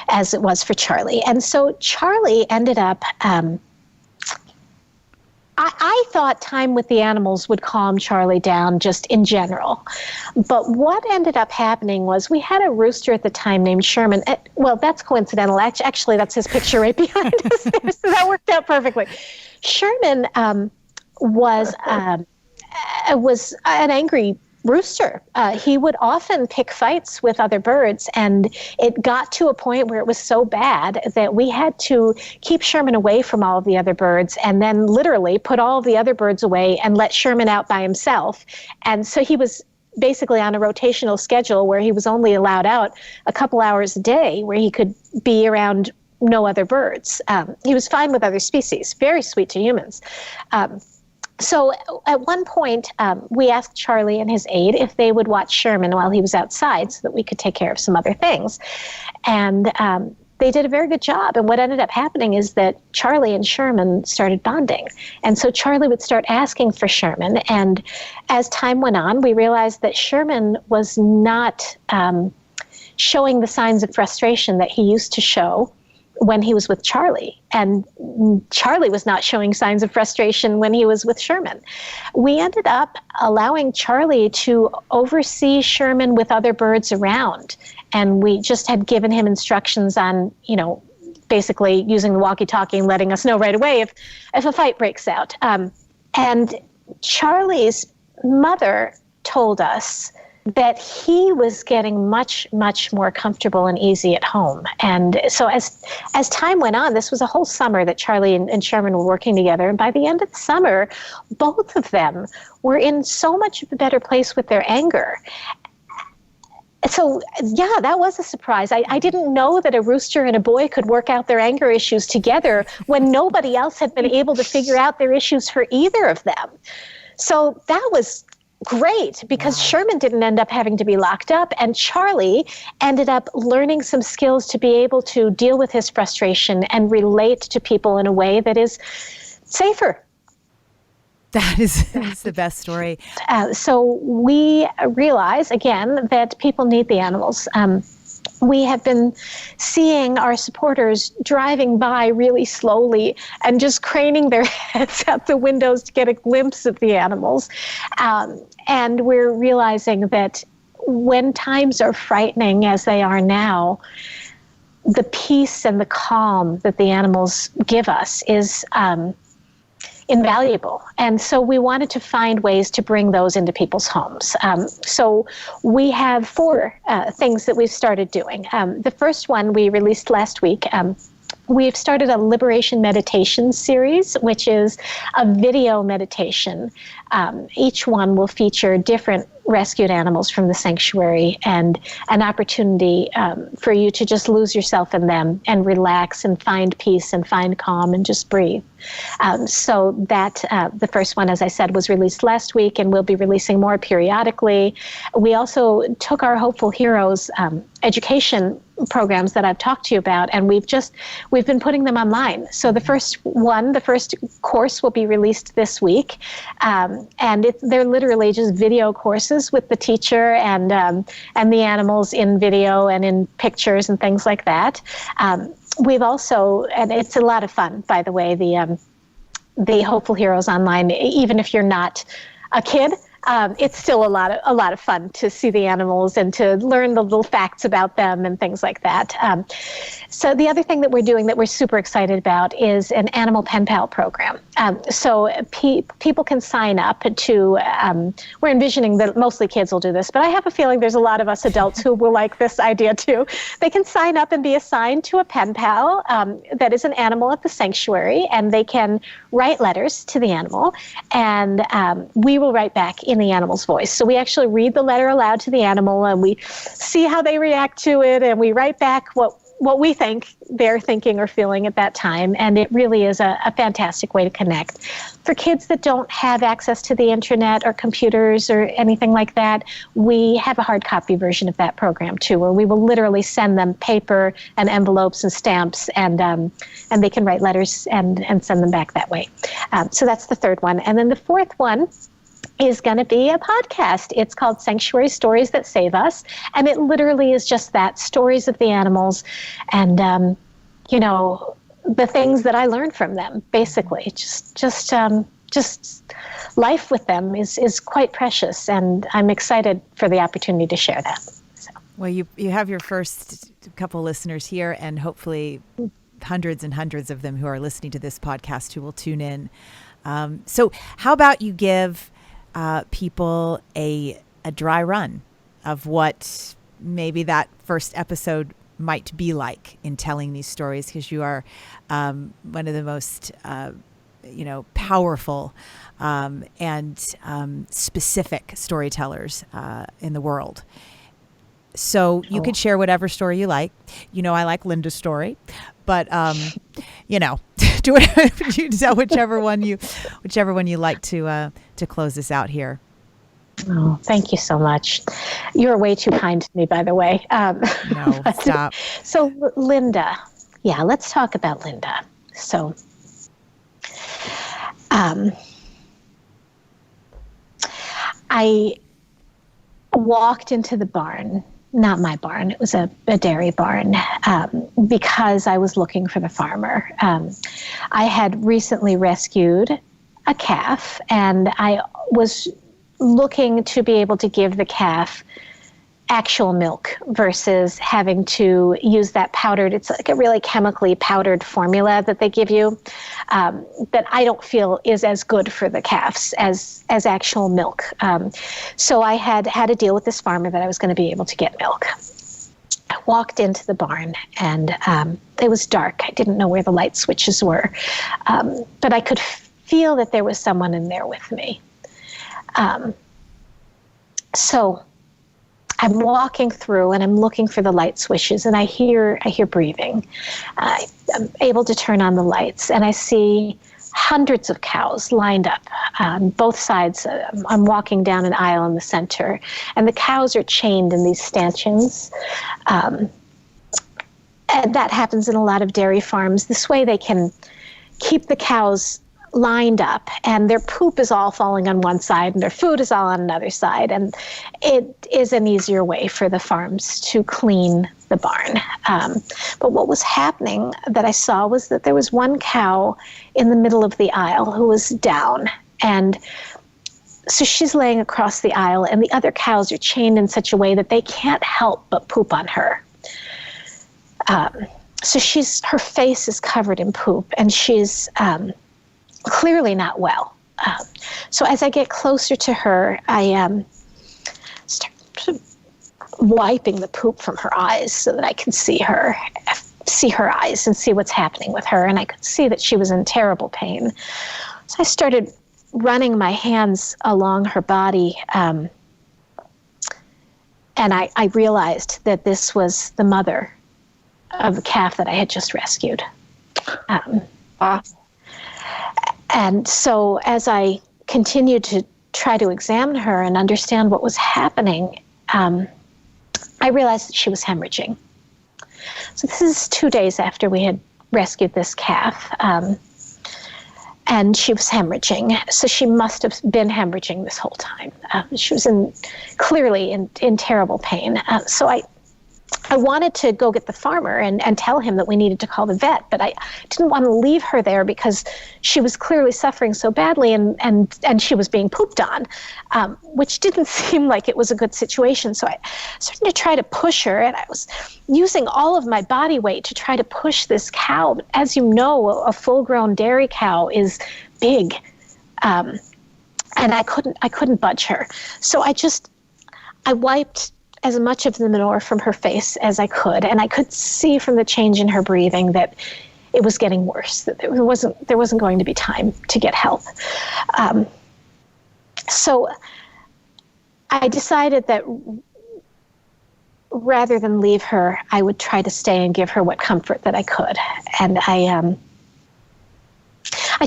as it was for Charlie. And so Charlie ended up... I thought time with the animals would calm Charlie down just in general. But what ended up happening was we had a rooster at the time named Sherman. Well, that's coincidental. Actually, that's his picture right behind us there, so that worked out perfectly. Sherman was an angry rooster. He would often pick fights with other birds, and it got to a point where it was so bad that we had to keep Sherman away from all of the other birds, and then literally put all of the other birds away and let Sherman out by himself. And so he was basically on a rotational schedule where he was only allowed out a couple hours a day, where he could be around no other birds. He was fine with other species, very sweet to humans. So at one point, we asked Charlie and his aide if they would watch Sherman while he was outside so that we could take care of some other things. And they did a very good job. And what ended up happening is that Charlie and Sherman started bonding. And so Charlie would start asking for Sherman. And as time went on, we realized that Sherman was not showing the signs of frustration that he used to show when he was with Charlie. And Charlie was not showing signs of frustration when he was with Sherman. We ended up allowing Charlie to oversee Sherman with other birds around. And we just had given him instructions on, basically using the walkie-talkie and letting us know right away if a fight breaks out. And Charlie's mother told us that he was getting much, much more comfortable and easy at home. And so as time went on, this was a whole summer that Charlie and Sherman were working together. And by the end of the summer, both of them were in so much of a better place with their anger. So, yeah, that was a surprise. I didn't know that a rooster and a boy could work out their anger issues together when nobody else had been able to figure out their issues for either of them. So that was great because Sherman didn't end up having to be locked up, and Charlie ended up learning some skills to be able to deal with his frustration and relate to people in a way that is safer. That is the best story. So we realize, again, that people need the animals. We have been seeing our supporters driving by really slowly and just craning their heads out the windows to get a glimpse of the animals. And we're realizing that when times are frightening as they are now, the peace and the calm that the animals give us is invaluable. And so we wanted to find ways to bring those into people's homes. So we have 4 things that we've started doing. The first one we released last week. We've started a liberation meditation series, which is a video meditation. Each one will feature different rescued animals from the sanctuary and an opportunity for you to just lose yourself in them and relax and find peace and find calm and just breathe. So that the first one, as I said, was released last week, and we'll be releasing more periodically. We also took our Hopeful Heroes education programs that I've talked to you about, and we've been putting them online. So the first course will be released this week, and they're literally just video courses with the teacher and the animals in video and in pictures and things like that. We've also, and it's a lot of fun, by the way, the Hopeful Heroes online, even if you're not a kid. It's still a lot of fun to see the animals and to learn the little facts about them and things like that. So the other thing that we're doing that we're super excited about is an animal pen pal program. So people can sign up to, we're envisioning that mostly kids will do this, but I have a feeling there's a lot of us adults who will like this idea too. They can sign up and be assigned to a pen pal that is an animal at the sanctuary, and they can write letters to the animal, and we will write back in the animal's voice. So we actually read the letter aloud to the animal, and we see how they react to it, and we write back what we think they're thinking or feeling at that time. And it really is a fantastic way to connect. For kids that don't have access to the internet or computers or anything like that, we have a hard copy version of that program too, where we will literally send them paper and envelopes and stamps, and they can write letters and send them back that way. So that's the third one. And then the fourth one is going to be a podcast. It's called Sanctuary Stories That Save Us. And it literally is just that, stories of the animals and, the things that I learned from them, basically. Just life with them is quite precious. And I'm excited for the opportunity to share that. So. Well, you have your first couple listeners here, and hopefully hundreds and hundreds of them who are listening to this podcast who will tune in. So how about you give people a dry run of what maybe that first episode might be like in telling these stories, because you are one of the most powerful and specific storytellers in the world. So you could share whatever story you like. I like Linda's story, but You tell whichever one you like to close us out here. Oh, thank you so much. You're way too kind to me, by the way. No, stop. So, Linda. Yeah, let's talk about Linda. So, I walked into the barn, not my barn, it was a dairy barn, because I was looking for the farmer. I had recently rescued a calf, and I was looking to be able to give the calf actual milk versus having to use that powdered, it's like a really chemically powdered formula that they give you, that I don't feel is as good for the calves as actual milk. So I had a deal with this farmer that I was going to be able to get milk. I walked into the barn, and it was dark. I didn't know where the light switches were, but I could feel that there was someone in there with me. So I'm walking through, and I'm looking for the light switches, and I hear breathing. I'm able to turn on the lights, and I see hundreds of cows lined up on both sides. I'm walking down an aisle in the center, and the cows are chained in these stanchions. And that happens in a lot of dairy farms. This way they can keep the cows lined up, and their poop is all falling on one side and their food is all on another side, and it is an easier way for the farms to clean the barn. But what was happening that I saw was that there was one cow in the middle of the aisle who was down, and so she's laying across the aisle, and the other cows are chained in such a way that they can't help but poop on her. So her face is covered in poop, and she's clearly not well. So as I get closer to her, I start wiping the poop from her eyes so that I can see her eyes and see what's happening with her. And I could see that she was in terrible pain. So I started running my hands along her body, and I realized that this was the mother of the calf that I had just rescued. And so as I continued to try to examine her and understand what was happening, I realized that she was hemorrhaging. So this is 2 days after we had rescued this calf, and she was hemorrhaging. So she must have been hemorrhaging this whole time. She was clearly in terrible pain. So I wanted to go get the farmer and tell him that we needed to call the vet, but I didn't want to leave her there because she was clearly suffering so badly, and she was being pooped on, which didn't seem like it was a good situation. So I started to try to push her, and I was using all of my body weight to try to push this cow. But as you know, a full-grown dairy cow is big, and I couldn't budge her. So I wiped as much of the manure from her face as I could, and I could see from the change in her breathing that it was getting worse, that there wasn't going to be time to get help. So I decided that rather than leave her, I would try to stay and give her what comfort that I could. And I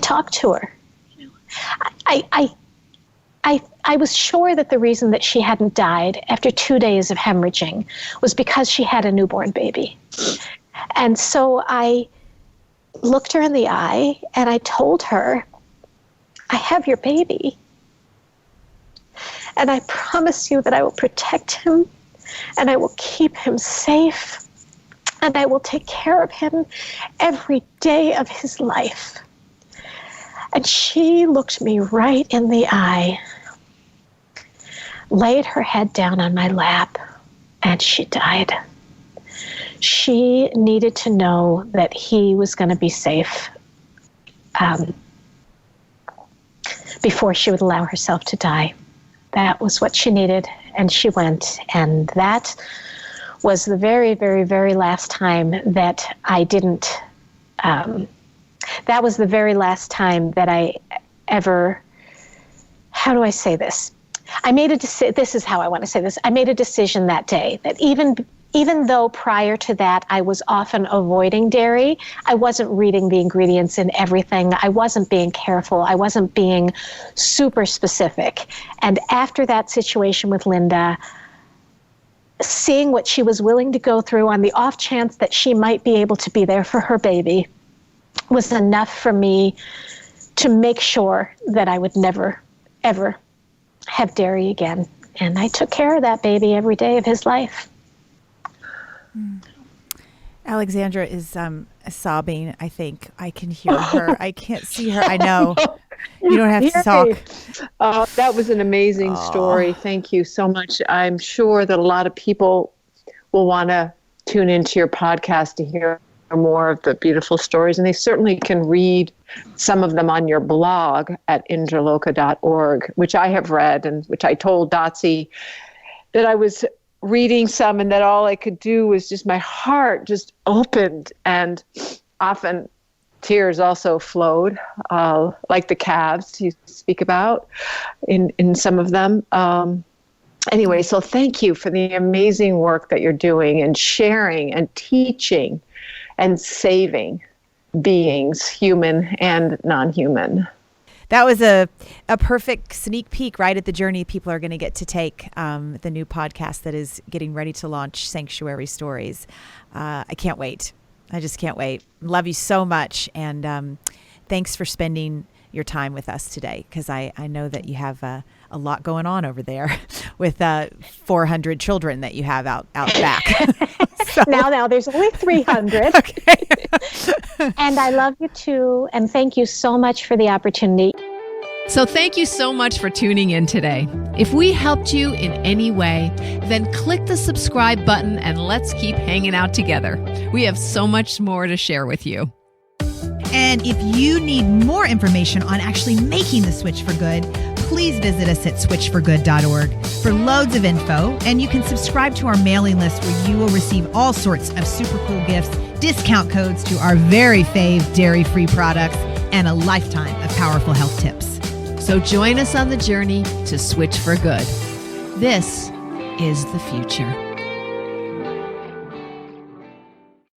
talked to her. I was sure that the reason that she hadn't died after 2 days of hemorrhaging was because she had a newborn baby. And so I looked her in the eye and I told her, I have your baby. And I promise you that I will protect him, and I will keep him safe, and I will take care of him every day of his life. And she looked me right in the eye, laid her head down on my lap, and she died. She needed to know that he was going to be safe before she would allow herself to die. That was what she needed, and she went. And that was the very, very, very last time that I didn't... that was the very last time that I ever... How do I say this? I made a decision. This is how I want to say this. I made a decision that day that even even though prior to that I was often avoiding dairy, I wasn't reading the ingredients in everything. I wasn't being careful. I wasn't being super specific. And after that situation with Linda, seeing what she was willing to go through on the off chance that she might be able to be there for her baby was enough for me to make sure that I would never, ever have dairy again. And I took care of that baby every day of his life. Alexandra is sobbing, I think. I can hear her. I can't see her. I know. You don't have to talk. That was an amazing story. Thank you so much. I'm sure that a lot of people will want to tune into your podcast to hear more of the beautiful stories. And they certainly can read some of them on your blog at indraloka.org, which I have read and which I told Dotsie that I was reading some and that all I could do was just my heart just opened, and often tears also flowed, like the calves you speak about in some of them. Anyway, so thank you for the amazing work that you're doing and sharing and teaching and saving beings, human and non-human. That was a perfect sneak peek right at the journey people are going to get to take, the new podcast that is getting ready to launch, Sanctuary Stories. I can't wait. I just can't wait. Love you so much. And thanks for spending your time with us today, because I know that you have a lot going on over there with 400 children that you have out back. So. Now there's only 300. Okay. And I love you too. And thank you so much for the opportunity. So thank you so much for tuning in today. If we helped you in any way, then click the subscribe button and let's keep hanging out together. We have so much more to share with you. And if you need more information on actually making the switch for good, please visit us at switch4good.org for loads of info. And you can subscribe to our mailing list where you will receive all sorts of super cool gifts, discount codes to our very fave dairy-free products, and a lifetime of powerful health tips. So join us on the journey to Switch for Good. This is the future.